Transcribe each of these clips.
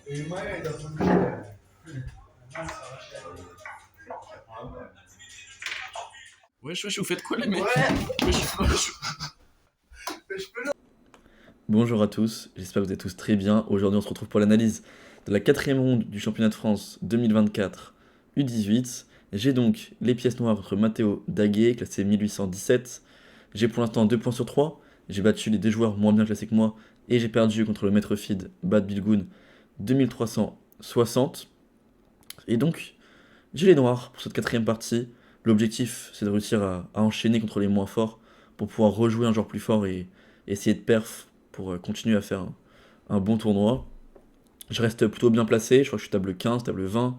Wesh, wesh, vous faites quoi les mecs? Wesh, wesh. Bonjour à tous, j'espère que vous êtes tous très bien. Aujourd'hui on se retrouve pour l'analyse de la 4ème ronde du championnat de France 2024 U18. J'ai donc les pièces noires contre Matteo Daguet, classé 1817. J'ai pour l'instant 2 points sur 3. J'ai battu les deux joueurs moins bien classés que moi et j'ai perdu contre le maître feed Bad Bilgoun 2360. Et donc j'ai les noirs pour cette 4ème partie. L'objectif c'est de réussir à enchaîner contre les moins forts pour pouvoir rejouer un joueur plus fort et essayer de perf pour continuer à faire un bon tournoi. Je reste plutôt bien placé, je crois que je suis table 15, table 20,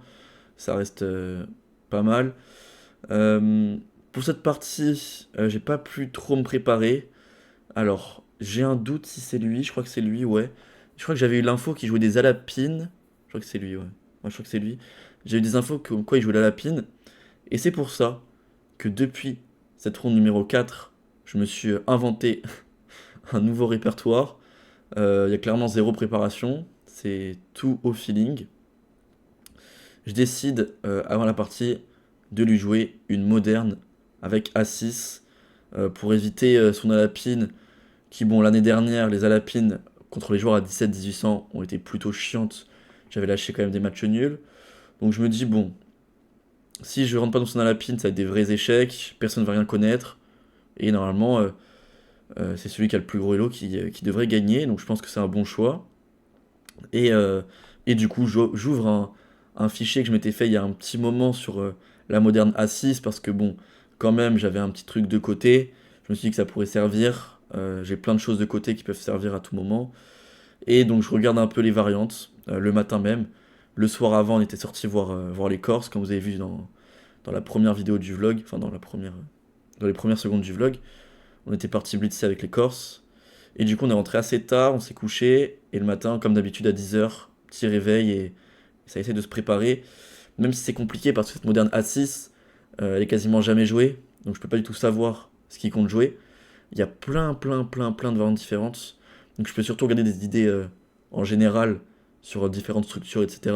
ça reste pas mal. Pour cette partie, j'ai pas pu trop me préparer. Alors, j'ai un doute si c'est lui, je crois que c'est lui, ouais. Je crois que j'avais eu l'info qu'il jouait des alapines. Je crois que c'est lui, ouais. Ouais, je crois que c'est lui. J'ai eu des infos comme quoi il jouait l'alapine. Et c'est pour ça que depuis cette ronde numéro 4, je me suis inventé un nouveau répertoire. Il y a clairement zéro préparation, c'est tout au feeling. Je décide avant la partie de lui jouer une moderne avec A6 pour éviter son alapine qui, bon, l'année dernière, les alapines contre les joueurs à 17-1800 ont été plutôt chiantes. J'avais lâché quand même des matchs nuls. Donc je me dis, bon, si je rentre pas dans son alapine, ça va être des vrais échecs, personne ne va rien connaître. Et normalement, c'est celui qui a le plus gros elo qui devrait gagner. Donc je pense que c'est un bon choix. Et, euh, et du coup, j'ouvre un fichier que je m'étais fait il y a un petit moment sur la moderne A6 parce que bon, quand même, j'avais un petit truc de côté. Je me suis dit que ça pourrait servir. J'ai plein de choses de côté qui peuvent servir à tout moment. Et donc, je regarde un peu les variantes le matin même. Le soir avant, on était sorti voir les Corses, comme vous avez vu dans la première vidéo du vlog, enfin dans les premières secondes du vlog. On était parti blitzer avec les Corses. Et du coup, on est rentré assez tard, on s'est couché, et le matin, comme d'habitude, à 10h, petit réveil, et ça essaie de se préparer. Même si c'est compliqué, parce que cette moderne A6, elle est quasiment jamais jouée, donc je peux pas du tout savoir ce qui compte jouer. Il y a plein de variantes différentes, donc je peux surtout regarder des idées en général sur différentes structures, etc.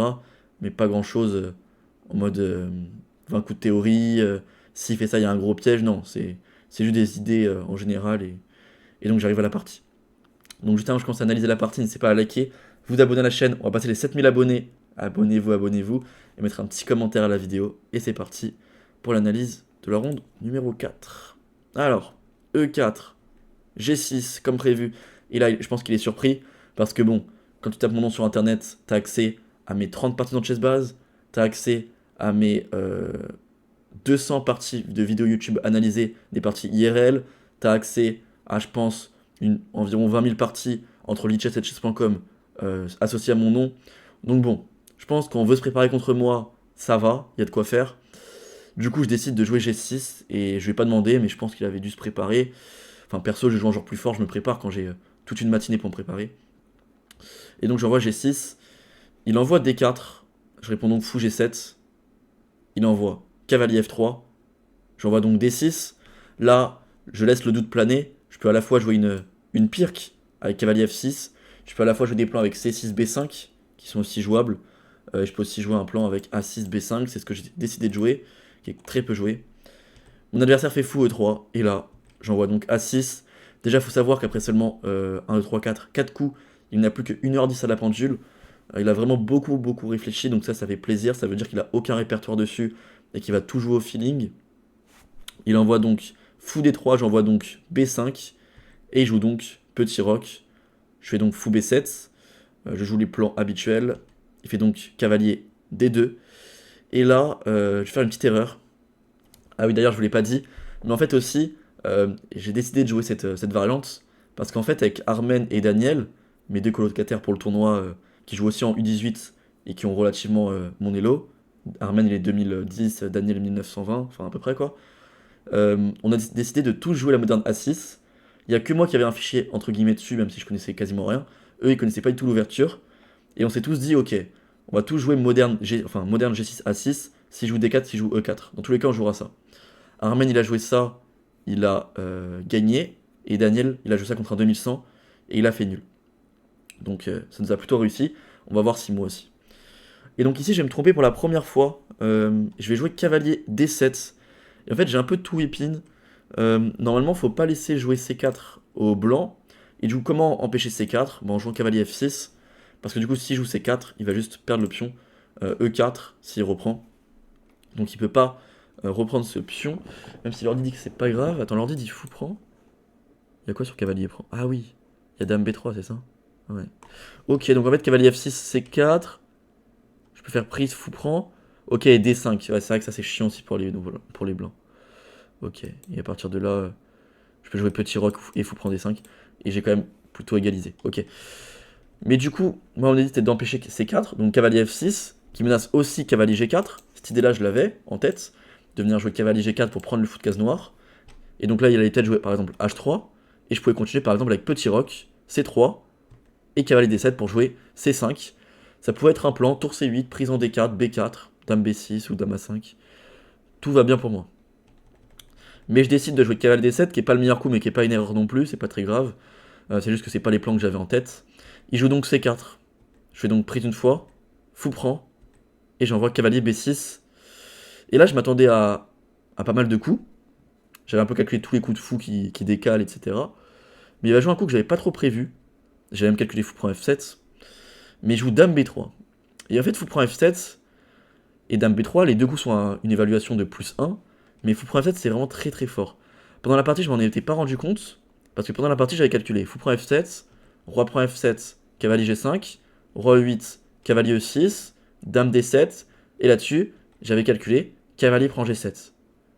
Mais pas grand chose en mode 20 coups de théorie, s'il fait ça, il y a un gros piège, non, c'est juste des idées en général, et donc j'arrive à la partie. Donc juste avant que je commence à analyser la partie, n'hésitez pas à liker, vous abonner à la chaîne, on va passer les 7000 abonnés. Abonnez-vous, et mettre un petit commentaire à la vidéo. Et c'est parti pour l'analyse de la ronde numéro 4. Alors, E4, G6 comme prévu. Et là, je pense qu'il est surpris, parce que bon, quand tu tapes mon nom sur internet, t'as accès à mes 30 parties dans Chessbase, t'as accès à mes 200 parties de vidéos YouTube analysées, des parties IRL, t'as accès à, je pense, environ 20 000 parties entre lichess et chess.com associées à mon nom. Donc bon, je pense qu'on veut se préparer contre moi, ça va, il y a de quoi faire. Du coup, je décide de jouer G6 et je vais pas demander, mais je pense qu'il avait dû se préparer. Enfin, perso, je joue un joueur plus fort, je me prépare quand j'ai toute une matinée pour me préparer. Et donc, j'envoie G6. Il envoie D4. Je réponds donc fou G7. Il envoie cavalier F3. J'envoie donc D6. Là, je laisse le doute planer. Je peux à la fois jouer une pirque avec cavalier F6. Je peux à la fois jouer des plans avec C6, B5, qui sont aussi jouables. Je peux aussi jouer un plan avec A6, B5, c'est ce que j'ai décidé de jouer, qui est très peu joué. Mon adversaire fait fou E3, et là, j'envoie donc A6. Déjà, il faut savoir qu'après seulement 1, 2, 3, 4 coups, il n'a plus que 1h10 à la pendule. Il a vraiment beaucoup réfléchi, donc ça fait plaisir. Ça veut dire qu'il a aucun répertoire dessus et qu'il va tout jouer au feeling. Il envoie donc fou D3, j'envoie donc B5, et il joue donc petit roc. Je fais donc fou B7, je joue les plans habituels. Il fait donc cavalier D2. Et là, je vais faire une petite erreur. Ah oui, d'ailleurs, je vous l'ai pas dit. Mais en fait aussi, j'ai décidé de jouer cette variante. Parce qu'en fait, avec Armen et Daniel, mes deux colocataires pour le tournoi, qui jouent aussi en U18 et qui ont relativement mon elo. Armen, il est 2010, Daniel, 1920, enfin à peu près quoi. On a décidé de tous jouer la moderne A6. Il n'y a que moi qui avait un fichier entre guillemets dessus, même si je connaissais quasiment rien. Eux, ils connaissaient pas du tout l'ouverture. Et on s'est tous dit, ok, on va tous jouer moderne, moderne G6 A6, si je joue D4, si je joue E4. Dans tous les cas, on jouera ça. Armen, il a joué ça, il a gagné. Et Daniel, il a joué ça contre un 2100, et il a fait nul. Donc ça nous a plutôt réussi. On va voir si moi aussi. Et donc ici, je vais me tromper pour la première fois. Je vais jouer cavalier D7. Et en fait, j'ai un peu tout épine. Normalement, faut pas laisser jouer C4 au blanc. Il joue comment empêcher C4? Bon, en jouant cavalier F6. Parce que du coup, s'il joue C4, il va juste perdre le pion E4 s'il reprend. Donc il peut pas reprendre ce pion. Même si l'ordi dit que c'est pas grave. Attends, l'ordi dit fou prend. Il y a quoi sur cavalier prend? Ah oui, il y a dame B3, c'est ça? Ouais. Ok, donc en fait, cavalier F6, C4. Je peux faire prise, fou prend. Ok, D5. Ouais, c'est vrai que ça c'est chiant aussi pour les blancs. Ok, et à partir de là, je peux jouer petit roc et fou prend D5. Et j'ai quand même plutôt égalisé. Ok. Mais du coup, moi mon idée c'était d'empêcher C4. Donc cavalier F6, qui menace aussi cavalier G4. Cette idée-là, je l'avais en tête. De venir jouer cavalier G4 pour prendre le fou de case noire. Et donc là, il allait peut-être jouer par exemple H3. Et je pouvais continuer par exemple avec petit roc, C3. Et cavalier D7 pour jouer C5. Ça pouvait être un plan, tour C8, prise en D4, B4, dame B6 ou dame A5. Tout va bien pour moi. Mais je décide de jouer cavalier D7, qui est pas le meilleur coup, mais qui est pas une erreur non plus, c'est pas très grave. C'est juste que c'est pas les plans que j'avais en tête. Il joue donc C4. Je fais donc prise une fois, fou prend, et j'envoie cavalier B6. Et là, je m'attendais à pas mal de coups. J'avais un peu calculé tous les coups de fou qui décalent, etc. Mais il va jouer un coup que j'avais pas trop prévu. J'avais même calculé fou prend F7. Mais il joue dame B3. Et en fait, fou prend F7 et dame B3, les deux coups sont à une évaluation de +1. Mais fou prend F7, c'est vraiment très très fort. Pendant la partie, je m'en étais pas rendu compte. Parce que pendant la partie, j'avais calculé fou prend F7, roi prend F7, cavalier G5, roi E8, cavalier E6, dame D7. Et là-dessus, j'avais calculé cavalier prend G7,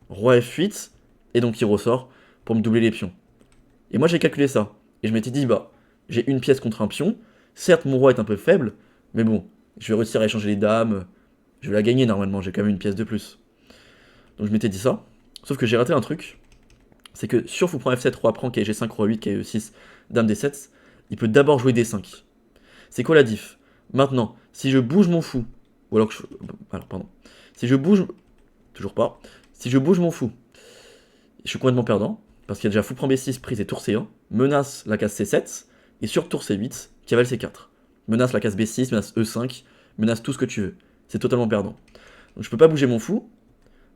roi F8, et donc il ressort pour me doubler les pions. Et moi, j'ai calculé ça. Et je m'étais dit, bah, j'ai une pièce contre un pion. Certes, mon roi est un peu faible, mais bon, je vais réussir à échanger les dames. Je vais la gagner normalement, j'ai quand même une pièce de plus. Donc je m'étais dit ça. Sauf que j'ai raté un truc. C'est que sur fou prend F7, roi prend, KG5, roi 8, KE6, dame D7, il peut d'abord jouer D5. C'est quoi la diff? Maintenant, si je bouge mon fou, ou alors que je... Alors, pardon. Si je bouge... Toujours pas. Si je bouge mon fou, je suis complètement perdant. Parce qu'il y a déjà fou prend B6, prise et tour C1. Menace la case C7. Et sur tour C8, cavale C4. Menace la case B6, menace E5. Menace tout ce que tu veux. C'est totalement perdant. Donc je peux pas bouger mon fou.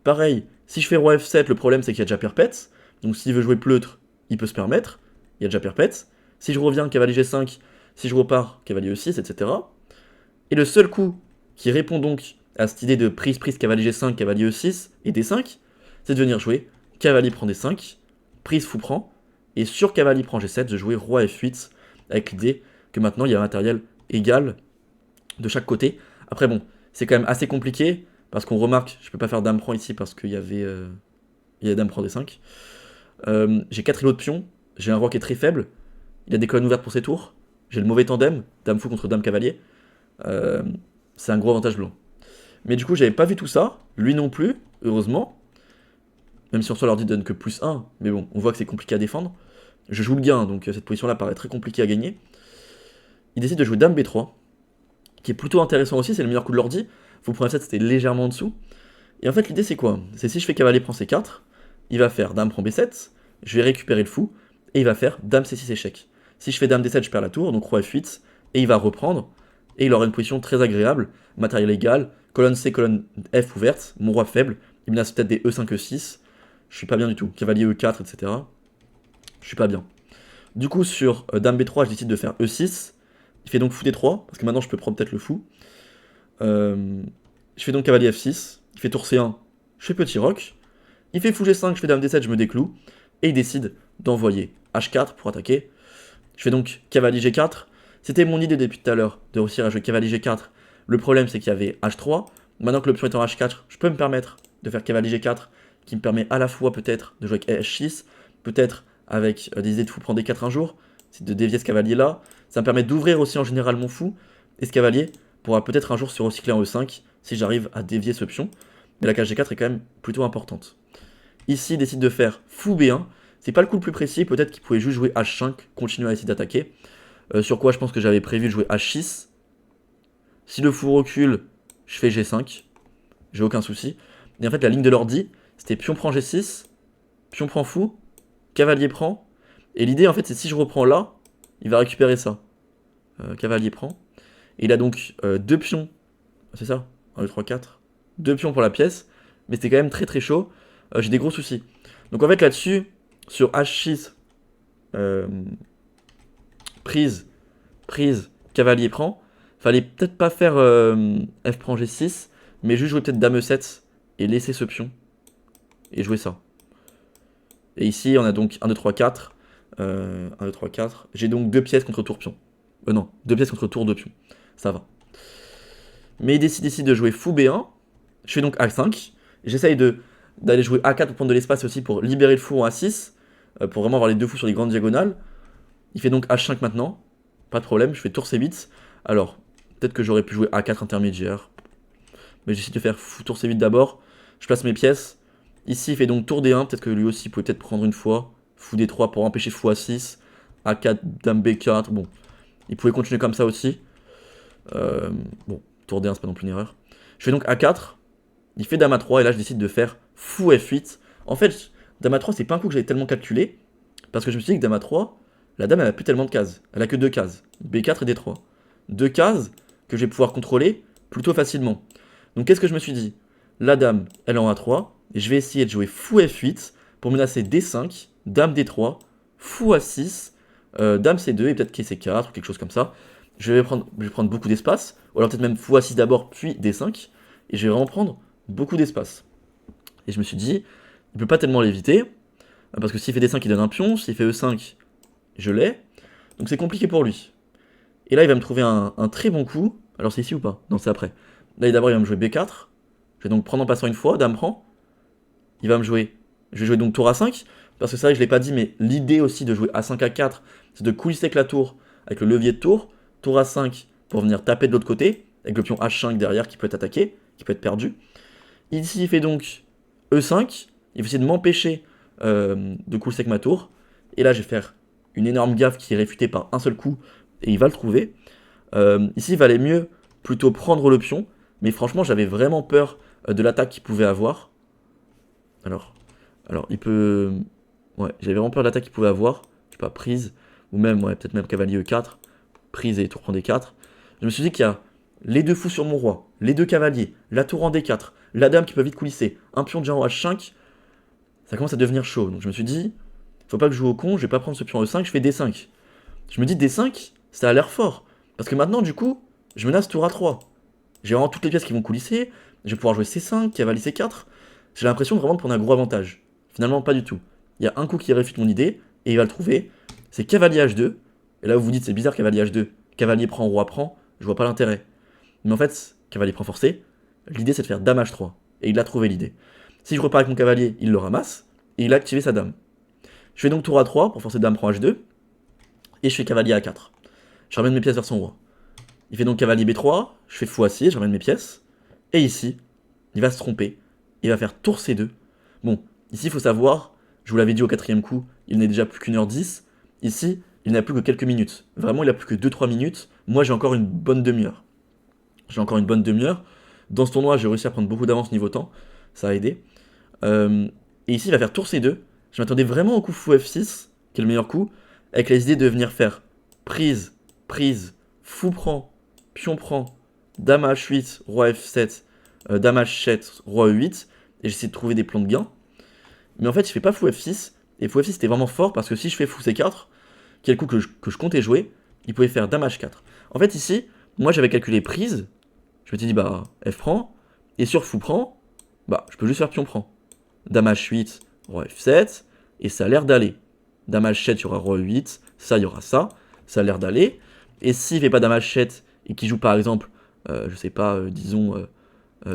Pareil, si je fais roi F7, le problème c'est qu'il y a déjà perpète. Donc s'il veut jouer pleutre, il peut se permettre. Il y a déjà perpète. Si je reviens, cavalier G5. Si je repars, cavalier E6, etc. Et le seul coup qui répond donc à cette idée de prise, cavalier G5, cavalier E6 et D5, c'est de venir jouer cavalier prend D5, prise fou prend, et sur cavalier prend G7, de jouer roi F8, avec l'idée que maintenant il y a un matériel égal de chaque côté. Après bon, c'est quand même assez compliqué, parce qu'on remarque, je peux pas faire dame prend ici parce qu'il y avait dame prend D5. J'ai 4 îlots de pion, j'ai un roi qui est très faible, il a des colonnes ouvertes pour ses tours, j'ai le mauvais tandem, dame fou contre dame cavalier. C'est un gros avantage blanc. Mais du coup, j'avais pas vu tout ça, lui non plus, heureusement. Même si en soi l'ordi donne que +1, mais bon, on voit que c'est compliqué à défendre. Je joue le gain, donc cette position-là paraît très compliquée à gagner. Il décide de jouer dame B3, qui est plutôt intéressant aussi, c'est le meilleur coup de l'ordi. Fou prend F7, c'était légèrement en dessous. Et en fait, l'idée c'est quoi? C'est si je fais cavalier prend C4, il va faire dame prend B7, je vais récupérer le fou, et il va faire dame C6 échec. Si je fais dame D7, je perds la tour, donc roi F8, et il va reprendre, et il aura une position très agréable, matériel égal, colonne C, colonne F ouverte, mon roi faible, il menace peut-être des E5, E6, je suis pas bien du tout, cavalier E4, etc. Je suis pas bien. Du coup, sur dame B3, je décide de faire E6, il fait donc fou D3, parce que maintenant je peux prendre peut-être le fou. Je fais donc cavalier F6, il fait tour C1, je fais petit roc, il fait fou G5, je fais dame D7, je me décloue, et il décide d'envoyer H4 pour attaquer. Je fais donc cavalier G4, c'était mon idée depuis tout à l'heure, de réussir à jouer cavalier G4. Le problème c'est qu'il y avait H3, maintenant que l'option est en H4, je peux me permettre de faire cavalier G4, qui me permet à la fois peut-être de jouer avec H6, peut-être avec des idées de fou prendre D4 un jour, c'est de dévier ce cavalier là, ça me permet d'ouvrir aussi en général mon fou, et ce cavalier pourra peut-être un jour se recycler en E5, si j'arrive à dévier ce pion, mais la case G4 est quand même plutôt importante. Ici, il décide de faire fou B1, c'est pas le coup le plus précis, peut-être qu'il pouvait juste jouer H5, continuer à essayer d'attaquer, sur quoi je pense que j'avais prévu de jouer H6. Si le fou recule, je fais G5, j'ai aucun souci. Et en fait, la ligne de l'ordi, c'était pion prend G6, pion prend fou, cavalier prend. Et l'idée, en fait, c'est si je reprends là, il va récupérer ça. Cavalier prend. Et il a donc 2 pions, c'est ça? 1, 2, 3, 4. 2 pions pour la pièce, mais c'était quand même très très chaud. J'ai des gros soucis. Donc en fait là-dessus, sur H6, euh, prise, prise, cavalier prend, fallait peut-être pas faire F prend G6, mais juste jouer peut-être Dame E7 et laisser ce pion, et jouer ça. Et ici on a donc 1, 2, 3, 4. 1, 2, 3, 4. J'ai donc 2 pièces contre tour pion. Non, 2 pièces contre tour de pion. Ça va. Mais il décide ici de jouer fou B1. Je fais donc A5. J'essaye d'aller jouer A4 pour prendre de l'espace aussi pour libérer le fou en A6. Pour vraiment avoir les deux fous sur les grandes diagonales. Il fait donc H5 maintenant. Pas de problème, je fais tour C8. Alors, peut-être que j'aurais pu jouer A4 intermédiaire. Mais j'essaie de faire fou tour C8 d'abord. Je place mes pièces. Ici, il fait donc tour D1. Peut-être que lui aussi pouvait peut-être prendre une fois. Fou D3 pour empêcher fou A6. A4, dame B4. Bon, il pouvait continuer comme ça aussi. Bon, tour D1, c'est pas non plus une erreur. Je fais donc A4. Il fait dame A3 et là je décide de faire fou F8. En fait, dame A3 c'est pas un coup que j'avais tellement calculé. Parce que je me suis dit que dame A3, la dame elle a plus tellement de cases. Elle a que 2 cases. B4 et D3. 2 cases que je vais pouvoir contrôler plutôt facilement. Donc qu'est-ce que je me suis dit? La dame elle est en A3. Et je vais essayer de jouer fou F8 pour menacer D5, dame D3, fou A6, dame C2 et peut-être quai C4 ou quelque chose comme ça. Je vais prendre beaucoup d'espace. Ou alors peut-être même fou A6 d'abord puis D5. Et je vais vraiment prendre beaucoup d'espace. Et je me suis dit, il peut pas tellement l'éviter, parce que s'il fait D5, il donne un pion, s'il fait E5, je l'ai, donc c'est compliqué pour lui. Et là, il va me trouver un très bon coup, alors c'est ici ou pas? Non, c'est après. Là, d'abord, il va me jouer B4, je vais donc prendre en passant une fois, dame prend, il va me jouer, je vais jouer donc tour A5, parce que c'est vrai que je l'ai pas dit, mais l'idée aussi de jouer A5 A4, c'est de coulisser avec la tour, avec le levier de tour A5 pour venir taper de l'autre côté, avec le pion H5 derrière qui peut être attaqué, qui peut être perdu. Ici, il fait donc E5. Il va essayer de m'empêcher de coulisser avec ma tour. Et là, je vais faire une énorme gaffe qui est réfutée par un seul coup. Et il va le trouver. Ici, il valait mieux plutôt prendre le pion. Mais franchement, j'avais vraiment peur de l'attaque qu'il pouvait avoir. Alors, il peut... Ouais, j'avais vraiment peur de l'attaque qu'il pouvait avoir. Je sais pas, prise. Ou même, ouais, peut-être même cavalier E4. Prise et tour prend D4. Je me suis dit qu'il y a les deux fous sur mon roi, les deux cavaliers, la tour en D4, la dame qui peut vite coulisser, un pion déjà en H5, ça commence à devenir chaud. Donc je me suis dit, faut pas que je joue au con, je vais pas prendre ce pion en E5, je fais D5. Je me dis D5, ça a l'air fort. Parce que maintenant, du coup, je menace tour A3. J'ai vraiment toutes les pièces qui vont coulisser, je vais pouvoir jouer C5, cavalier C4. J'ai l'impression vraiment de prendre un gros avantage. Finalement, pas du tout. Il y a un coup qui réfute mon idée, et il va le trouver, c'est cavalier H2. Et là, vous vous dites, c'est bizarre, cavalier H2. Cavalier prend, roi prend, je vois pas l'intérêt. Mais en fait, cavalier prend forcé, l'idée c'est de faire dame H3. Et il a trouvé l'idée. Si je repars avec mon cavalier, il le ramasse, et il a activé sa dame. Je fais donc tour A3 pour forcer dame prend H2, et je fais cavalier A4. Je ramène mes pièces vers son roi. Il fait donc cavalier B3, je fais fou A6, je ramène mes pièces, et ici, il va se tromper, il va faire tour C2. Bon, ici il faut savoir, je vous l'avais dit au quatrième coup, il n'est déjà plus qu'1h10, ici, il n'a plus que quelques minutes. Vraiment, il a plus que 2-3 minutes, moi j'ai encore une bonne demi-heure. Dans ce tournoi, j'ai réussi à prendre beaucoup d'avance niveau temps. Ça a aidé. Et ici, il va faire tour C2. Je m'attendais vraiment au coup fou F6, qui est le meilleur coup, avec les idées de venir faire prise, prise, fou prend, pion prend, dame H8, roi F7, dame H7, roi E8. Et j'essaie de trouver des plans de gain. Mais en fait, il fait pas fou F6. Et fou F6, c'était vraiment fort parce que si je fais fou C4, qui est le coup que je comptais jouer, il pouvait faire dame H4. En fait, ici, moi j'avais calculé prise. Je m'étais dit, bah, F prend. Et sur fou prend, bah, je peux juste faire pion prend. Dame H8, roi F7. Et ça a l'air d'aller. Dame H7, il y aura roi E8. Ça, il y aura ça. Ça a l'air d'aller. Et s'il fait pas dame H7 et qu'il joue par exemple, je sais pas, disons,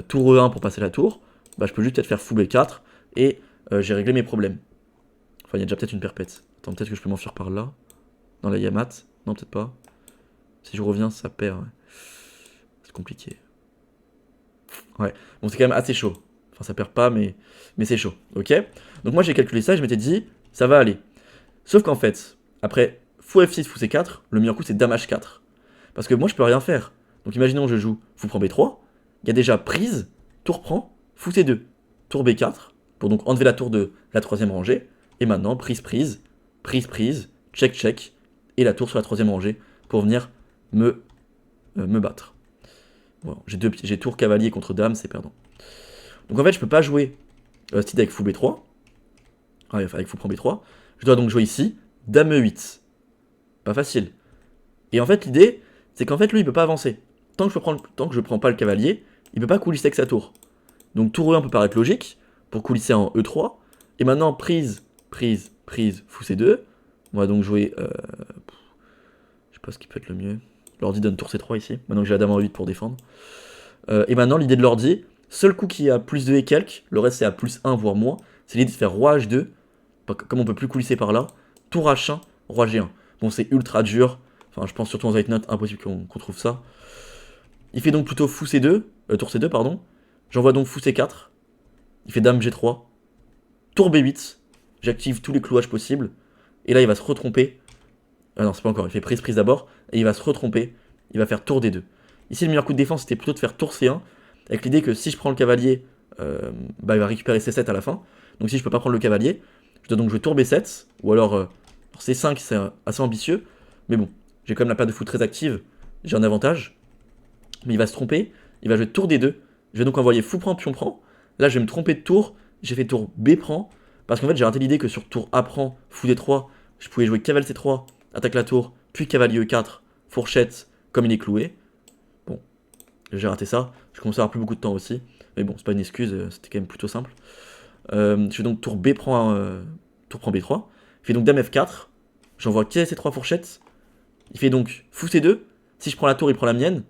tour E1 pour passer la tour, bah, je peux juste peut-être faire fou B4. Et j'ai réglé mes problèmes. Enfin, il y a déjà peut-être une perpète. Attends, peut-être que je peux m'enfuir par là. Dans la Yamat. Non, peut-être pas. Si je reviens, ça perd. Ouais. C'est compliqué. Ouais, bon c'est quand même assez chaud. Enfin ça perd pas mais c'est chaud, ok. Donc moi j'ai calculé ça et je m'étais dit, ça va aller. Sauf qu'en fait, après fou F6, fou C4, le meilleur coup c'est dame H4. Parce que moi je peux rien faire. Donc imaginons je joue fou prend B3, il y a déjà prise, tour prend, fou C2, tour B4, pour donc enlever la tour de la troisième rangée, et maintenant prise prise, prise prise, check check, et la tour sur la troisième rangée, pour venir me me battre. Bon, j'ai tour cavalier contre dame, c'est perdant. Donc en fait, je peux pas jouer cette idée avec fou B3. Avec fou prend B3. Je dois donc jouer ici, dame E8. Pas facile. Et en fait, l'idée, c'est qu'en fait, lui, il peut pas avancer. Tant que je prends pas le cavalier, il peut pas coulisser avec sa tour. Donc tour E1 peut paraître logique, pour coulisser en E3. Et maintenant, prise, fou C2. On va donc jouer... je sais pas ce qui peut être le mieux. L'ordi donne tour C3 ici, maintenant que j'ai la dame en 8 pour défendre. Et maintenant, l'idée de l'ordi, seul coup qui est à plus 2 et quelques, le reste c'est à plus 1 voire moins, c'est l'idée de faire roi H2, comme on peut plus coulisser par là, tour H1, roi G1. Bon, c'est ultra dur, enfin je pense surtout en Zeitnot, impossible qu'on trouve ça. Il fait donc plutôt fou C2, tour C2 pardon, j'envoie donc fou C4, il fait dame G3, tour B8, j'active tous les clouages possibles, et là il va se retromper. Ah non, c'est pas encore, il fait prise d'abord, et il va se retromper, il va faire tour D2. Ici, le meilleur coup de défense, c'était plutôt de faire tour C1, avec l'idée que si je prends le cavalier, il va récupérer C7 à la fin. Donc si je peux pas prendre le cavalier, je dois donc jouer tour B7, ou alors C5, c'est assez ambitieux, mais bon, j'ai quand même la paire de fou très active, j'ai un avantage. Mais il va se tromper, il va jouer tour D2, je vais donc envoyer fou prend, pion prend. Là, je vais me tromper de tour, j'ai fait tour B prend, parce qu'en fait, j'ai raté l'idée que sur tour A prend, fou D3, je pouvais jouer cavalier C3, attaque la tour, puis cavalier E4, fourchette, comme il est cloué. Bon, j'ai raté ça. Je commence à avoir plus beaucoup de temps aussi. Mais bon, c'est pas une excuse, c'était quand même plutôt simple. Je fais donc tour B prend, B3. Il fait donc dame F4. J'envoie cavalier C3 fourchette. Il fait donc fou C2. Si je prends la tour, il prend la mienne.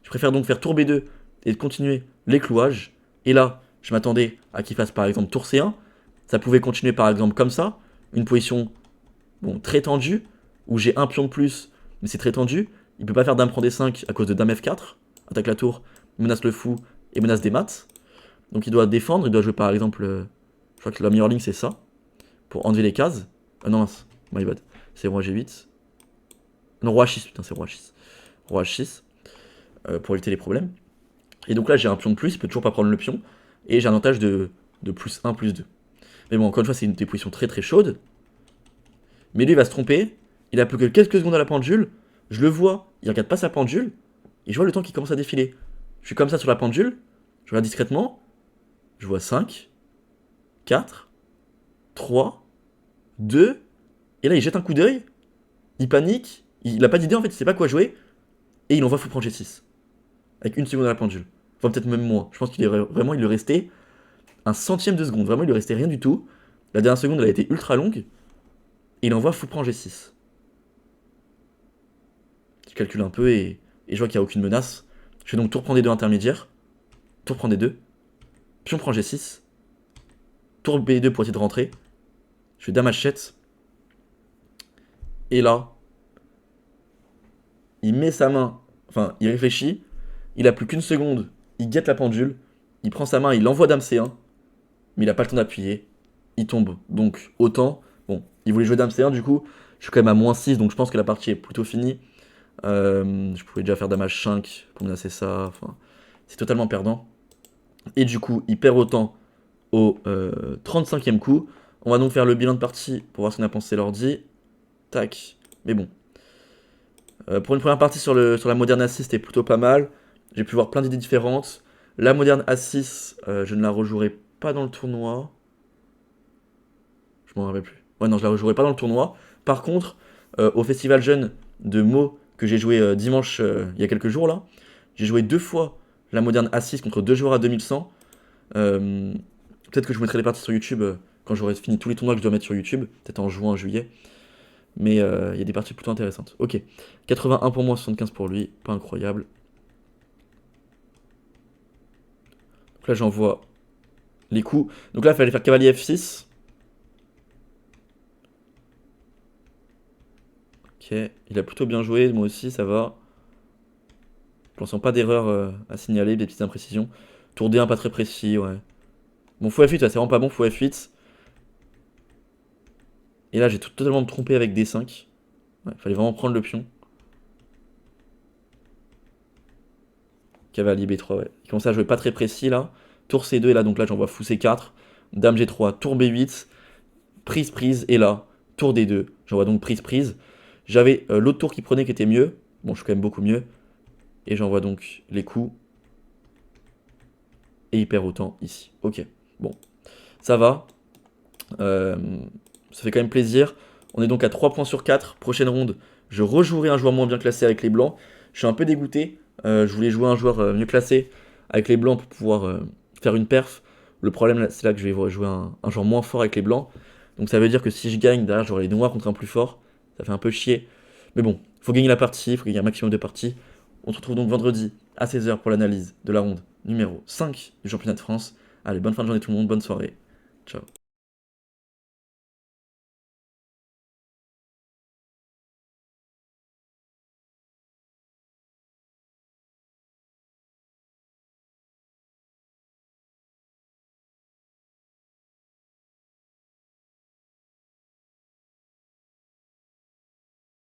Je préfère donc faire tour B2 et de continuer les clouages. Et là, je m'attendais à qu'il fasse par exemple tour C1. Ça pouvait continuer par exemple comme ça. Une position bon, très tendue, où j'ai un pion de plus, mais c'est très tendu. Il peut pas faire dame prend D5 à cause de dame F4. Attaque la tour, menace le fou et menace des maths. Donc il doit défendre, il doit jouer par exemple... je crois que la meilleure ligne c'est ça. Pour enlever les cases. Ah non, my bad. C'est roi G8. Non, roi H6, putain, c'est roi H6. Roi H6. Pour éviter les problèmes. Et donc là j'ai un pion de plus, il peut toujours pas prendre le pion. Et j'ai un avantage de plus 1, plus 2. Mais bon, encore une fois, c'est une des positions très très chaude. Mais lui il va se tromper. Il a plus que quelques secondes à la pendule. Je le vois, il regarde pas sa pendule. Et je vois le temps qui commence à défiler. Je suis comme ça sur la pendule. Je regarde discrètement. Je vois 5, 4, 3, 2. Et là il jette un coup d'œil. Il panique. Il a pas d'idée en fait, il sait pas quoi jouer. Et il envoie fou prendre G6. Avec une seconde à la pendule. Enfin peut-être même moins. Je pense qu'il est vraiment, il lui restait un centième de seconde. Vraiment il lui restait rien du tout. La dernière seconde elle a été ultra longue. Et il envoie fou prend G6. Je calcule un peu et je vois qu'il n'y a aucune menace. Je fais donc tour prend D2 intermédiaire. Tour prend D2. Pion prend G6. Tour B2 pour essayer de rentrer. Je fais dame H7. Et là, il met sa main, enfin il réfléchit. Il a plus qu'une seconde. Il guette la pendule. Il prend sa main, il envoie dame C1. Mais il a pas le temps d'appuyer. Il tombe. Donc autant. Bon, il voulait jouer dame C1 du coup. Je suis quand même à moins 6, donc je pense que la partie est plutôt finie. Je pouvais déjà faire dame H5 pour menacer ça. Enfin, c'est totalement perdant. Et du coup, il perd autant au 35e coup. On va donc faire le bilan de partie pour voir ce qu'on a pensé l'ordi. Tac. Mais bon. Pour une première partie sur la moderne A6, c'était plutôt pas mal. J'ai pu voir plein d'idées différentes. La moderne A6, je ne la rejouerai pas dans le tournoi. Je m'en rappelle plus. Ouais, non, je la rejouerai pas dans le tournoi. Par contre, au Festival Jeune de Meaux, que j'ai joué dimanche, il y a quelques jours là, j'ai joué 2 fois la moderne A6 contre 2 joueurs à 2100. Peut-être que je vous mettrai les parties sur YouTube quand j'aurai fini tous les tournois que je dois mettre sur YouTube, peut-être en juin, juillet. Mais il y a des parties plutôt intéressantes. Ok, 81 pour moi, 75 pour lui, pas incroyable. Donc là j'envoie les coups. Donc là il fallait faire cavalier F6. Ok, il a plutôt bien joué, moi aussi ça va. Je ne sens pas d'erreur à signaler, des petites imprécisions. Tour D1 pas très précis, ouais. Bon, fou F8, ouais, c'est vraiment pas bon, fou F8. Et là j'ai totalement me trompé avec D5. Ouais, fallait vraiment prendre le pion. Cavalier B3, ouais. Il commence à jouer pas très précis là. Tour C2, et là, donc là, j'envoie fou C4. Dame G3, tour B8. Prise, et là, tour D2. J'envoie donc prise. J'avais l'autre tour qui prenait qui était mieux. Bon, je suis quand même beaucoup mieux. Et j'envoie donc les coups. Et il perd autant ici. Ok, bon, ça va. Euh, Ça fait quand même plaisir. On est donc à 3 points sur 4. Prochaine ronde, je rejouerai un joueur moins bien classé avec les blancs. Je suis un peu dégoûté. Je voulais jouer un joueur mieux classé avec les blancs pour pouvoir faire une perf. Le problème, c'est là que je vais jouer un joueur moins fort avec les blancs. Donc ça veut dire que si je gagne, derrière, j'aurai les noirs contre un plus fort. Ça fait un peu chier. Mais bon, faut gagner la partie, il faut gagner un maximum de parties. On se retrouve donc vendredi à 16h pour l'analyse de la ronde numéro 5 du championnat de France. Allez, bonne fin de journée tout le monde, bonne soirée. Ciao.